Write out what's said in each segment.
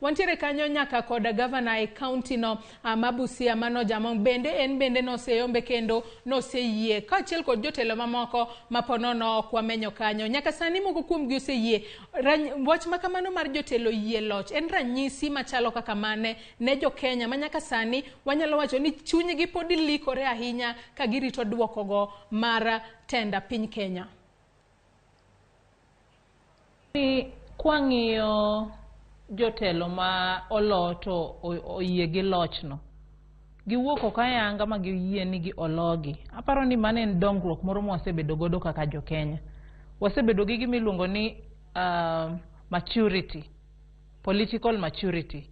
Wantiere kanyo nyaka koda gavana e county no Mabusia Mano Jamong bende no seyombe kendo no seyie kaachiel kod jotelo mamoko maponono kwamenyo kanyo nyaka sani moko kuom gi oseyie. Wach makamano mar jotelo yie loch en ranyisi machalo kaka mane ne jo Kenya ma nyaka sani wanyalo wacho ni chunygi pod likore ahinya ka girito duoko go mar tenda piny Kenya. Kwang'iyo jotelo ma oloto oyie gi lochno giwuok ok ayanga ma giyie ni gi ologi. Aparo ni mano en dongruok moro ma wasebedo godo kaka jo Kenya. Wasebedo gi gimiluongo ni maturity, political maturity.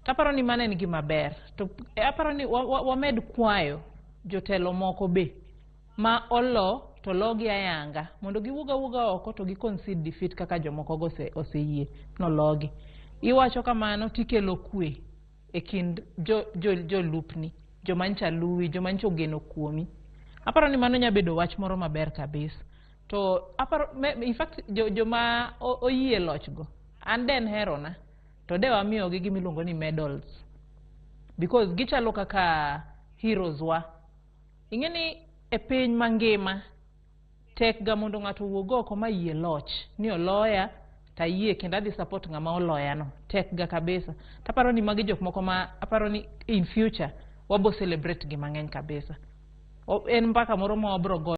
Aparo ni mano en gima ber. To aparo ni wamed kwayo jotelo moko be ma olo to logi ayanga mondo giwuga oko to gi concede defeat kaka jomoko go oseyie no logi. Iwacho kamano tikelo kwe e kind jolupni, jomancha luwi, jomancha ogeno kuomi. Aparo ni mano nyabedo wach moro maber kabisa. To aparo in fact joma oyie lochgo an den herona to de wamiyo gi gimiluongo ni medals because gichalo kaka heroes wa. Ingeni e piny mangima tek ga mondo ng'ato wuog oko ma yie loch ni oloya tayie kendo adhi support ng'ama oloya no tek ga kabisa. Taparo ni magi jok moko ma aparo ni in future wabo celebrate gi mang'eny kabisa. En mpaka moro ma wabro